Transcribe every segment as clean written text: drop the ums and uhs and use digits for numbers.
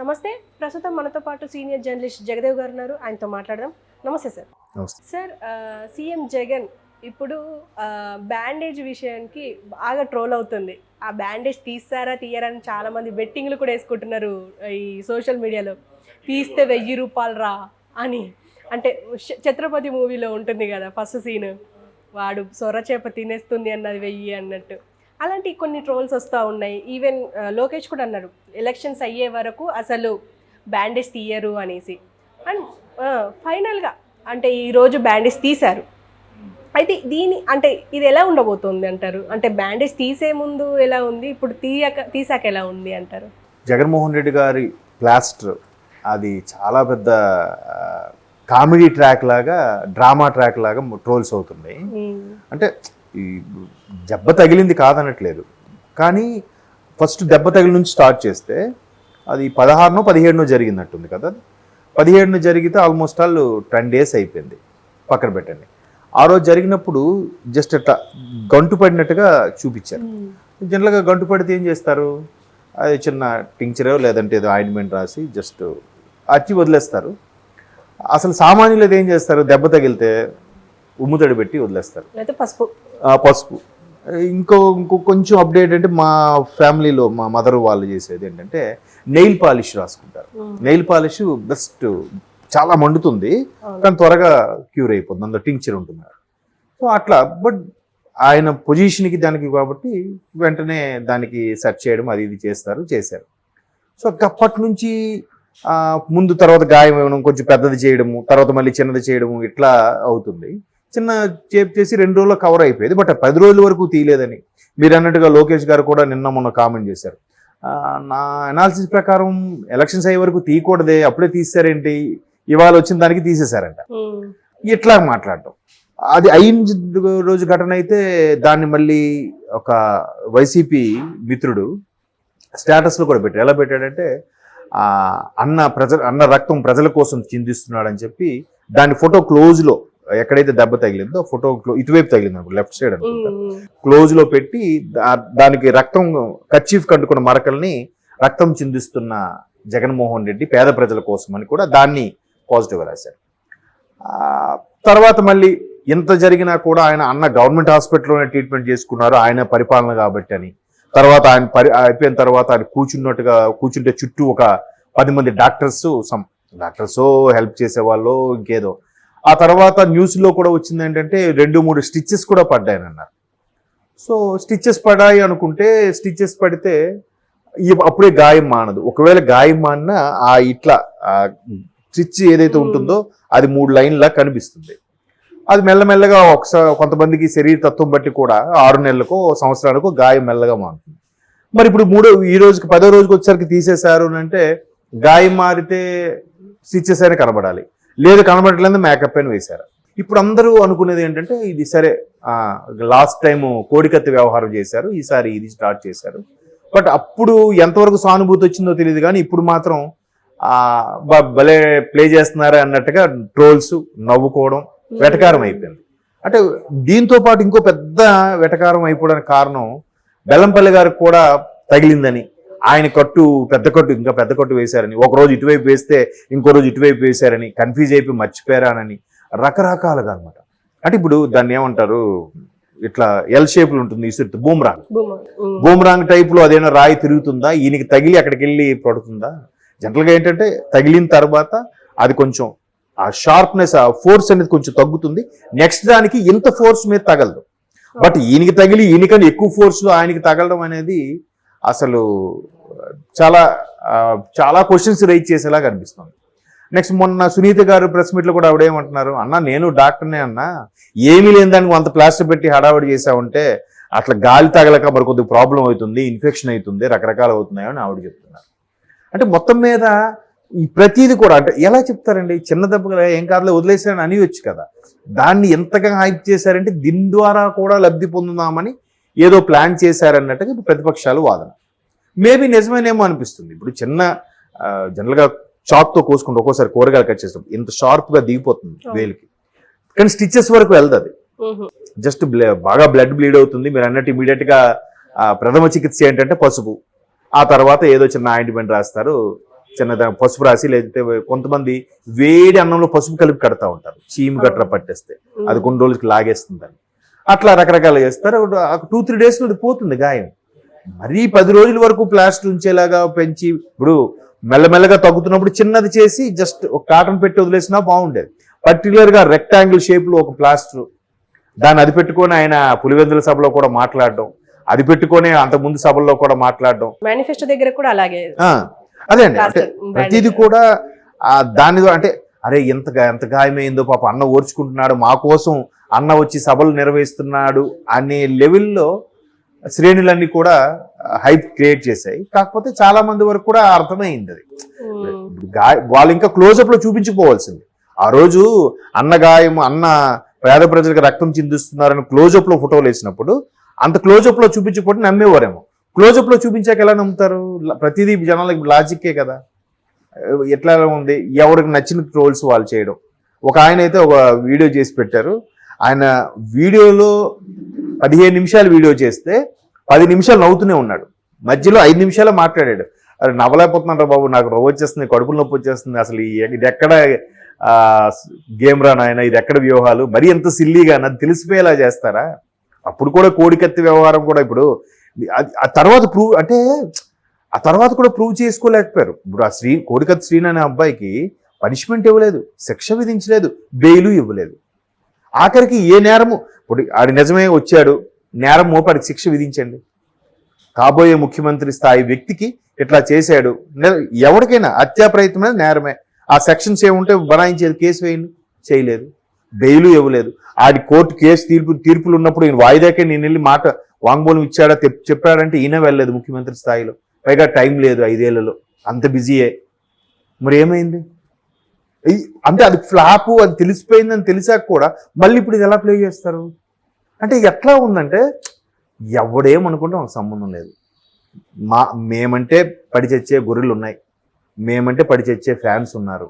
నమస్తే. ప్రస్తుతం మనతో పాటు సీనియర్ జర్నలిస్ట్ జగదేవ్ గారు ఉన్నారు. ఆయనతో మాట్లాడదాం. నమస్తే సార్. నమస్తే. సార్, సీఎం జగన్ ఇప్పుడు బ్యాండేజ్ విషయానికి బాగా ట్రోల్ అవుతుంది. ఆ బ్యాండేజ్ తీస్తారా తీయరా అని చాలామంది బెట్టింగ్లు కూడా వేసుకుంటున్నారు ఈ సోషల్ మీడియాలో. తీస్తే 1000 రూపాయలు రా అని. అంటే ఛత్రపతి మూవీలో ఉంటుంది కదా ఫస్ట్ సీన్, వాడు సొరచేప తినేస్తుంది అన్నది 1000 అన్నట్టు. అలాంటి కొన్ని ట్రోల్స్ వస్తూ ఉన్నాయి. ఈవెన్ లోకేష్ కూడా అన్నారు ఎలక్షన్స్ అయ్యే వరకు అసలు బ్యాండేజ్ తీయరు అనేసి. అండ్ ఫైనల్గా అంటే ఈరోజు బ్యాండేజ్ తీశారు. అయితే అంటే ఇది ఎలా ఉండబోతుంది అంటారు? అంటే బ్యాండేజ్ తీసే ముందు ఎలా ఉంది, ఇప్పుడు తీసాక ఎలా ఉంది అంటారు? జగన్మోహన్ రెడ్డి గారి ప్లాస్టర్ అది చాలా పెద్ద కామెడీ ట్రాక్ లాగా, డ్రామా ట్రాక్ లాగా ట్రోల్స్ అవుతున్నాయి. అంటే ఈ దెబ్బ తగిలింది కాదనట్లేదు, కానీ ఫస్ట్ దెబ్బ తగిలి నుంచి స్టార్ట్ చేస్తే అది 16నో 17నో జరిగినట్టుంది కదా. 17 జరిగితే ఆల్మోస్ట్ ఆల్ 10 days అయిపోయింది, పక్కన పెట్టండి. ఆ రోజు జరిగినప్పుడు జస్ట్ అట్లా గంటు పడినట్టుగా చూపించారు. జనరల్గా గంటు పడితే ఏం చేస్తారు, అది చిన్న టింక్చరో లేదంటే ఏదో ఆయింట్మెంట్ రాసి జస్ట్ అచ్చి వదిలేస్తారు. అసలు సామాన్యులు ఏం చేస్తారు, దెబ్బ తగిలితే ఉమ్ముతడి పెట్టి వదిలేస్తారు, పసుపు. ఇంకో కొంచెం అప్డేట్ అంటే మా ఫ్యామిలీలో మా మదర్ వాళ్ళు చేసేది ఏంటంటే నెయిల్ పాలిష్ రాసుకుంటారు. నెయిల్ పాలిష్ బెస్ట్, చాలా మండుతుంది కానీ త్వరగా క్యూర్ అయిపోతుంది, అందులో టింక్చర్ ఉంటుంది. సో అట్లా, బట్ ఆయన పొజిషన్కి దానికి కాబట్టి వెంటనే దానికి సెర్చ్ చేయడం అది ఇది చేశారు. సో అప్పటి నుంచి ముందు తర్వాత గాయం ఇవ్వడం, కొంచెం పెద్దది చేయడము, తర్వాత మళ్ళీ చిన్నది చేయడము, ఇట్లా అవుతుంది. చిన్న చేప్ చేసి 2 రోజుల్లో కవర్ అయిపోయేది. బట్ 10 రోజుల వరకు తీయలేదని మీరు అన్నట్టుగా లోకేష్ గారు కూడా మొన్న కామెంట్ చేశారు. నా అనాలిసిస్ ప్రకారం ఎలక్షన్స్ అయ్యే వరకు తీయకూడదే, అప్పుడే తీసారేంటి, ఇవాళ వచ్చిన దానికి తీసేశారంట. ఇట్లా మాట్లాడటం, అది అయిన రోజు ఘటన అయితే దాన్ని మళ్ళీ ఒక వైసీపీ మిత్రుడు స్టేటస్లో కూడా పెట్టాడు. ఎలా పెట్టాడంటే అన్న రక్తం ప్రజల కోసం చిందిస్తున్నాడని చెప్పి దాని ఫోటో క్లోజ్లో, ఎక్కడైతే దెబ్బ తగిలిందో ఫోటో ఇటువైపు తగిలింది అనుకో, లెఫ్ట్ సైడ్ అనుకుంటా, క్లోజ్ లో పెట్టి దానికి రక్తం కర్చీఫ్ కట్టుకున్న మరకల్ని రక్తం చిందిస్తున్న జగన్మోహన్ రెడ్డి పేద ప్రజల కోసం అని కూడా దాన్ని పాజిటివ్గా రాశారు. తర్వాత మళ్ళీ ఇంత జరిగినా కూడా అన్న గవర్నమెంట్ హాస్పిటల్లోనే ట్రీట్మెంట్ చేసుకున్నారు ఆయన పరిపాలన కాబట్టి అని. తర్వాత ఆయన అయిపోయిన తర్వాత ఆయన కూర్చుంటే చుట్టూ ఒక 10 మంది డాక్టర్స్ హెల్ప్ చేసేవాళ్ళు ఇంకేదో. ఆ తర్వాత న్యూస్లో కూడా వచ్చింది ఏంటంటే 2-3 స్టిచెస్ కూడా పడ్డాయని అన్నారు. సో స్టిచెస్ పడాయి అనుకుంటే, స్టిచెస్ పడితే అప్పుడే గాయం మానదు. ఒకవేళ గాయం మానినా ఇట్లా స్టిచ్ ఏదైతే ఉంటుందో అది 3 లైన్లా కనిపిస్తుంది. అది మెల్లమెల్లగా కొంతమందికి శరీర తత్వం బట్టి కూడా 6 నెలలకో సంవత్సరానికో గాయం మెల్లగా మారుతుంది. మరి ఇప్పుడు ఈ రోజుకి 10వ రోజుకి వచ్చేసరికి తీసేశారు అంటే గాయం మారితే స్టిచెస్ అయినా కనబడాలి, లేదు కనబడట్లేదు మేకప్ అని వేశారు. ఇప్పుడు అందరూ అనుకునేది ఏంటంటే ఇది సరే, లాస్ట్ టైం కోడికత్తి వ్యవహారం చేశారు, ఈసారి ఇది స్టార్ట్ చేశారు. బట్ అప్పుడు ఎంతవరకు సానుభూతి వచ్చిందో తెలియదు, కానీ ఇప్పుడు మాత్రం భలే ప్లే చేస్తున్నారు అన్నట్టుగా ట్రోల్స్, నవ్వుకోవడం, వెటకారం అయిపోయింది. అంటే దీంతో పాటు ఇంకో పెద్ద వెటకారం అయిపోవడానికి కారణం బెల్లంపల్లి గారికి కూడా తగిలిందని, ఆయన పెద్ద కట్టు వేశారని, ఒకరోజు ఇటువైపు వేస్తే ఇంకో రోజు ఇటువైపు వేశారని, కన్ఫ్యూజ్ అయిపోయి మర్చిపోయారని, రకరకాలుగా అనమాట. అంటే ఇప్పుడు దాన్ని ఏమంటారు, ఇట్లా ఎల్ షేప్లు ఉంటుంది, ఇసురు బూమరాంగ్ టైప్లో అదేనా రాయి తిరుగుతుందా, ఈయనకి తగిలి అక్కడికి వెళ్ళి పడుతుందా? జనరల్గా ఏంటంటే తగిలిన తర్వాత అది కొంచెం ఆ షార్ప్నెస్, ఆ ఫోర్స్ అనేది కొంచెం తగ్గుతుంది, నెక్స్ట్ దానికి ఇంత ఫోర్స్ మీద తగలదు. బట్ ఈయనకి తగిలి ఈయనకన్నా ఎక్కువ ఫోర్స్లో ఆయనకి తగలడం అనేది అసలు చాలా క్వశ్చన్స్ రైజ్ చేసేలాగా అనిపిస్తుంది. నెక్స్ట్ మొన్న సునీత గారు ప్రెస్ మీట్లో కూడా ఆవిడేమంటున్నారు, అన్న నేను డాక్టర్నే అన్నా, ఏమీ లేని దానికి అంత ప్లాస్టర్ పెట్టి హడావడి చేసావంటే అట్లా గాలి తగలక మరి కొద్దిగా ప్రాబ్లం అవుతుంది, ఇన్ఫెక్షన్ అవుతుంది, రకరకాలు అవుతున్నాయని ఆవిడ చెప్తున్నారు. అంటే మొత్తం మీద ఈ ప్రతిదీ కూడా అంటే ఎలా చెప్తారండి, చిన్న దెబ్బగా ఏం కాదులే వదిలేసారని అనివచ్చు కదా, దాన్ని ఎంతగా హైప్ చేశారంటే దీని ద్వారా కూడా లబ్ధి పొందుదామని ఏదో ప్లాన్ చేశారన్నట్టుగా ఇప్పుడు ప్రతిపక్షాలు వాదన. మేబీ నిజమేనేమో అనిపిస్తుంది. ఇప్పుడు జనరల్గా చాక్తో కోసుకుంటే ఒక్కోసారి కూరగాయలు కట్ చేస్తాం, ఇంత షార్ప్గా దిగిపోతుంది వేలికి, కానీ స్టిచెస్ వరకు వెళ్తుంది, జస్ట్ బాగా బ్లడ్ బ్లీడ్ అవుతుంది. మీరు అన్నట్టు ఇమీడియట్గా ప్రథమ చికిత్స ఏంటంటే పసుపు, ఆ తర్వాత ఏదో చిన్న ఆయింట్మెంట్ రాస్తారు, చిన్న పసుపు రాసి, లేదంటే కొంతమంది వేడి అన్నంలో పసుపు కలిపి కడతా ఉంటారు, చీము గట్ర పట్టేస్తే అది కొన్ని రోజులకి లాగేస్తుందని. అట్లా రకరకాలు చేస్తారు. 2-3 days అది పోతుంది గాయం. మరీ 10 రోజుల వరకు ప్లాస్టర్ ఉంచేలాగా పెంచి, ఇప్పుడు మెల్లమెల్లగా తగ్గుతున్నప్పుడు చిన్నది చేసి జస్ట్ ఒక కాటన్ పెట్టి వదిలేసినా బాగుండేది. పర్టికులర్గా రెక్టాంగిల్ షేప్లో ఒక ప్లాస్టర్, దాన్ని అది పెట్టుకొని ఆయన పులివెందుల సభలో కూడా మాట్లాడడం, అది పెట్టుకొని అంతకుముందు సభల్లో కూడా మాట్లాడడం. మేనిఫెస్టో దగ్గర కూడా అలాగే. అదే అండి, అంటే ప్రతిదీ కూడా దాని అంటే అరే ఎంత గాయమైందో పాప, అన్న ఓర్చుకుంటున్నాడు, మా కోసం అన్న వచ్చి సభలు నిర్వహిస్తున్నాడు అనే లెవెల్లో శ్రేణులన్నీ కూడా హైప్ క్రియేట్ చేశాయి. కాకపోతే చాలా మంది వరకు కూడా అర్థమైంది అది. వాళ్ళు ఇంకా క్లోజప్ లో చూపించుకోవాల్సింది. ఆ రోజు అన్న గాయం, అన్న పేద ప్రజలకు రక్తం చిందిస్తున్నారని క్లోజప్ లో ఫోటోలు వేసినప్పుడు అంత క్లోజప్ లో చూపించకపోతే నమ్మేవారేమో. క్లోజప్ లో చూపించాక ఎలా నమ్ముతారు? ప్రతిదీ జనాలకి లాజిక్కే కదా. ఎట్లా ఉంది, ఎవరికి నచ్చిన ట్రోల్స్ వాళ్ళు చేయడం. ఒక ఆయన అయితే ఒక వీడియో చేసి పెట్టారు. ఆయన వీడియోలో 15 నిమిషాలు వీడియో చేస్తే 10 నిమిషాలు నవ్వుతూనే ఉన్నాడు, మధ్యలో 5 నిమిషాలు మాట్లాడాడు. అరే నవ్వలేకపోతున్నారా బాబు, నాకు రవ్వు వచ్చేస్తుంది, కడుపులో నొప్పి వచ్చేస్తుంది, అసలు ఇది ఎక్కడ గేమ్ రా నాయన, ఇది ఎక్కడ వ్యూహాలు, మరీ ఎంత సిల్లీగా నన్ను తెలిసిపోయేలా చేస్తారా? అప్పుడు కూడా కోడికత్తి వ్యవహారం కూడా ఇప్పుడు ఆ తర్వాత ఆ తర్వాత కూడా ప్రూవ్ చేసుకోలేకపోయారు. ఇప్పుడు ఆ కోడికత్తి శ్రీని అనే అబ్బాయికి పనిష్మెంట్ ఇవ్వలేదు, శిక్ష విధించలేదు, బెయిలు ఇవ్వలేదు. ఆఖరికి ఏ నేరము, ఇప్పుడు ఆడి నిజమే వచ్చాడు, నేరం మోపాడికి శిక్ష విధించండి. కాబోయే ముఖ్యమంత్రి స్థాయి వ్యక్తికి ఇట్లా చేశాడు, ఎవరికైనా హత్యా ప్రయత్నమే నేరమే. ఆ సెక్షన్స్ ఏముంటే బనాయించేది, కేసు వేయండి, చేయలేదు, బెయిలు ఇవ్వలేదు. ఆడి కోర్టు కేసు తీర్పులు ఉన్నప్పుడు ఈయన వాయిదాకే నేను వెళ్ళి మాట వాంగ్మూలం ఇచ్చాడా చెప్పాడంటే ఈయన వెళ్ళలేదు ముఖ్యమంత్రి స్థాయిలో. పైగా టైం లేదు, 5 ఏళ్లలో అంత బిజీయే. మరి ఏమైంది అంటే అది ఫ్లాప్, అది తెలిసిపోయిందని తెలిసాక కూడా మళ్ళీ ఇప్పుడు ఇది ఎలా ప్లే చేస్తారు అంటే ఎట్లా ఉందంటే ఎవడేమనుకుంటే మాకు సంబంధం లేదు. మేమంటే పడి చచ్చే గొర్రెలు ఉన్నాయి, మేమంటే పడి చచ్చే ఫ్యాన్స్ ఉన్నారు.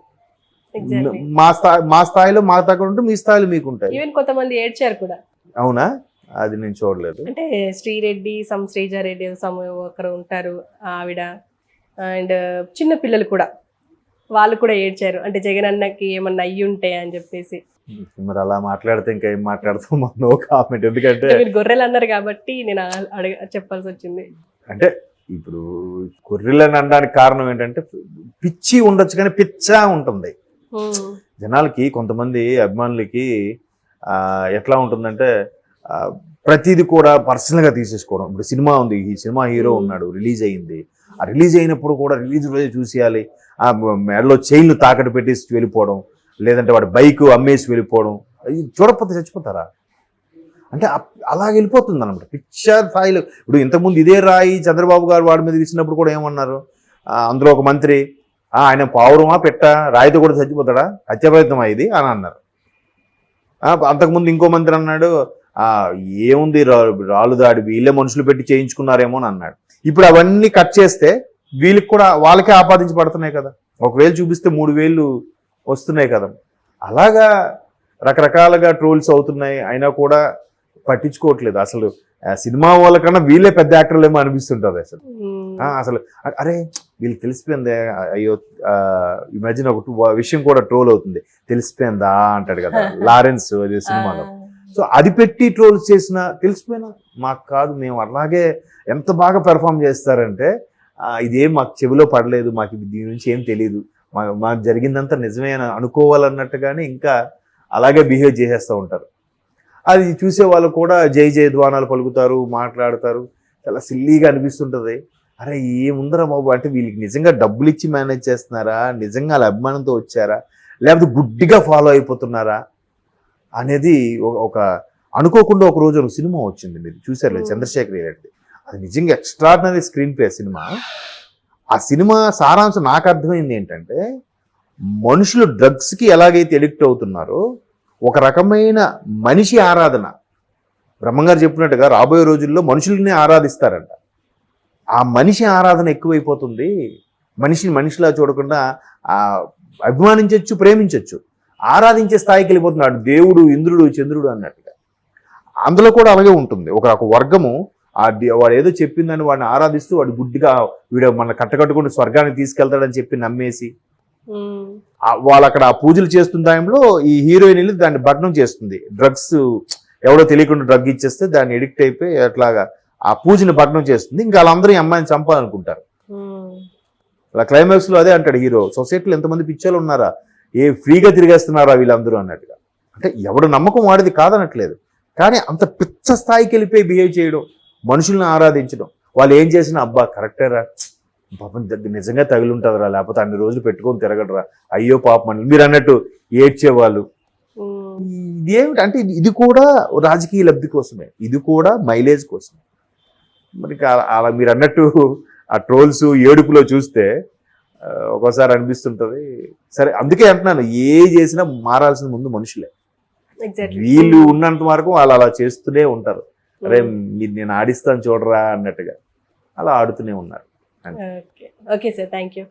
మా స్థాయిలో మా దగ్గర ఉంటే మీ స్థాయిలో మీకు ఉంటాయి. ఈవెన్ కొంతమంది ఏడ్చారు కూడా. అవునా? అది నేను చూడలేదు. అంటే శ్రీరెడ్డి, శ్రీజారెడ్డి ఒకరు ఉంటారు ఆవిడ, అండ్ చిన్న పిల్లలు కూడా, వాళ్ళు కూడా ఏడ్చారు. అంటే జగన్ అన్నకి ఏమన్నా అయ్యి ఉంటాయి అని చెప్పేసి. మరి అలా మాట్లాడితే ఇంకా ఏం మాట్లాడతాం, నో కామెంట్. ఎందుకంటే మీరు గొర్రెలు అన్నారు కాబట్టి నేను చెప్పాల్సి వచ్చింది. అంటే ఇప్పుడు గొర్రెలని అనడానికి కారణం ఏంటంటే పిచ్చి ఉండొచ్చు కానీ పిచ్చా ఉంటుంది జనాలకి. కొంతమంది అభిమానులకి ఎట్లా ఉంటుందంటే ప్రతిదీ కూడా పర్సనల్గా తీసేసుకోవడం. ఇప్పుడు సినిమా ఉంది, ఈ సినిమా హీరో ఉన్నాడు, రిలీజ్ అయ్యింది, ఆ రిలీజ్ అయినప్పుడు కూడా రిలీజ్ రోజు చూసేయాలి, ఆ మెడలో చైన్లు తాకట్టు పెట్టేసి వెళ్ళిపోవడం, లేదంటే వాడి బైక్ అమ్మేసి వెళ్ళిపోవడం. చూడకపోతే చచ్చిపోతారా అంటే అలా వెళ్ళిపోతుంది అనమాట పిక్చర్ స్థాయిలో. ఇప్పుడు ఇంతకుముందు ఇదే రాయి చంద్రబాబు గారు వాడి మీద ఇచ్చినప్పుడు కూడా ఏమన్నారు, అందులో ఒక మంత్రి ఆయన పావురమా పెట్ట రాయితో కూడా చచ్చిపోతాడా, హత్యాప్రయత్నమా ఇది అని అన్నారు. అంతకుముందు ఇంకో మంత్రి అన్నాడు ఏముంది రాళ్ళు దాడి వీళ్ళే మనుషులు పెట్టి చేయించుకున్నారేమో అని అన్నాడు. ఇప్పుడు అవన్నీ కట్ చేస్తే వీళ్ళకి కూడా వాళ్ళకే ఆపాదించబడుతున్నాయి కదా, 1,000 చూపిస్తే 3,000 వస్తున్నాయి కదా. అలాగా రకరకాలుగా ట్రోల్స్ అవుతున్నాయి, అయినా కూడా పట్టించుకోవట్లేదు. అసలు సినిమా వాళ్ళకన్నా వీళ్ళే పెద్ద యాక్టర్లు ఏమో అనిపిస్తుంటుంది అసలు. అరే వీళ్ళు తెలిసిపోయిందే, అయ్యో ఈ మధ్యన ఒక విషయం కూడా ట్రోల్ అవుతుంది, తెలిసిపోయిందా అంటాడు కదా లారెన్స్ అదే సినిమాలో. సో అది పెట్టి ట్రోల్స్ చేసిన తెలిసిపోయినా మాకు కాదు, మేము అలాగే ఎంత బాగా పెర్ఫామ్ చేస్తారంటే ఇదేం మాకు చెవిలో పడలేదు, మాకు దీని నుంచి ఏం తెలియదు, మాకు జరిగిందంతా నిజమే అని అనుకోవాలన్నట్టుగానే ఇంకా అలాగే బిహేవ్ చేసేస్తూ ఉంటారు. అది చూసే వాళ్ళు కూడా జై జయధ్వానాలు పలుకుతారు, మాట్లాడతారు, చాలా సిల్లీగా అనిపిస్తుంటుంది. అరే ఏముందరా బాబు, అంటే వీళ్ళకి నిజంగా డబ్బులు ఇచ్చి మేనేజ్ చేస్తున్నారా, నిజంగా వాళ్ళ అభిమానంతో వచ్చారా, లేకపోతే గుడ్డిగా ఫాలో అయిపోతున్నారా అనేది ఒక అనుకోకుండా ఒక రోజు ఒక సినిమా వచ్చింది, మీరు చూసారు లేదు, చంద్రశేఖర్ రెడ్డి. అది నిజంగా ఎక్స్ట్రాడినరీ స్క్రీన్ ప్లే సినిమా. ఆ సినిమా సారాంశం నాకు అర్థమైంది ఏంటంటే మనుషులు డ్రగ్స్కి ఎలాగైతే ఎడిక్ట్ అవుతున్నారో ఒక రకమైన మనిషి ఆరాధన, బ్రహ్మంగారు చెప్పినట్టుగా రాబోయే రోజుల్లో మనుషుల్ని ఆరాధిస్తారంట. ఆ మనిషి ఆరాధన ఎక్కువైపోతుంది, మనిషిని మనిషిలా చూడకుండా అభిమానించవచ్చు, ప్రేమించవచ్చు, ఆరాధించే స్థాయికి వెళ్ళిపోతున్నాడు. దేవుడు, ఇంద్రుడు, చంద్రుడు అన్నట్టుగా అందులో కూడా అలాగే ఉంటుంది. ఒక వర్గము వాడు ఏదో చెప్పిందని వాడిని ఆరాధిస్తూ వాడు గుడ్డిగా వీడు మన కట్టకట్టుకుని స్వర్గానికి తీసుకెళ్తాడని చెప్పి నమ్మేసి వాళ్ళు అక్కడ ఆ పూజలు చేస్తున్న టైంలో ఈ హీరోయిన్ వెళ్ళి దాన్ని భగ్నం చేస్తుంది. డ్రగ్స్ ఎవడో తెలియకుండా డ్రగ్ ఇచ్చేస్తే దాన్ని ఎడిక్ట్ అయిపోయి అట్లాగా ఆ పూజని భగ్నం చేస్తుంది. ఇంకా వాళ్ళందరూ ఈ అమ్మాయిని చంపాలనుకుంటారు. అలా క్లైమాక్స్ లో అదే అంటాడు హీరో, సొసైటీలో ఎంతమంది పిచ్చోళ్ళు ఉన్నారా, ఫ్రీగా తిరిగేస్తున్నారా వీళ్ళందరూ అన్నట్టుగా. అంటే ఎవడు నమ్మకం వాడిది కాదనట్లేదు, కానీ అంత పిచ్చ స్థాయికి వెళ్ళిపోయి బిహేవ్ చేయడం, మనుషుల్ని ఆరాధించడం, వాళ్ళు ఏం చేసినా అబ్బా కరెక్టేరా, పాపం నిజంగా తగిలి ఉంటుందిరా, లేకపోతే అన్ని రోజులు పెట్టుకొని తిరగడరా, అయ్యో పాపం అని మీరు అన్నట్టు ఏడ్చేవాళ్ళు. ఇదేమిటి అంటే ఇది కూడా రాజకీయ లబ్ధి కోసమే, ఇది కూడా మైలేజ్ కోసమే. మరి అలా మీరు అన్నట్టు ఆ ట్రోల్స్ ఏడుపులో చూస్తే ఒక్కోసారి అనిపిస్తుంటది. సరే అందుకే అంటున్నాను, ఏ చేసినా మారాల్సిన ముందు మనుషులే. వీళ్ళు ఉన్నంత వరకు వాళ్ళు అలా చేస్తూనే ఉంటారు. అరే మీరు నేను ఆడిస్తాను చూడరా అన్నట్టుగా అలా ఆడుతూనే ఉన్నారు. Okay sir, thank you.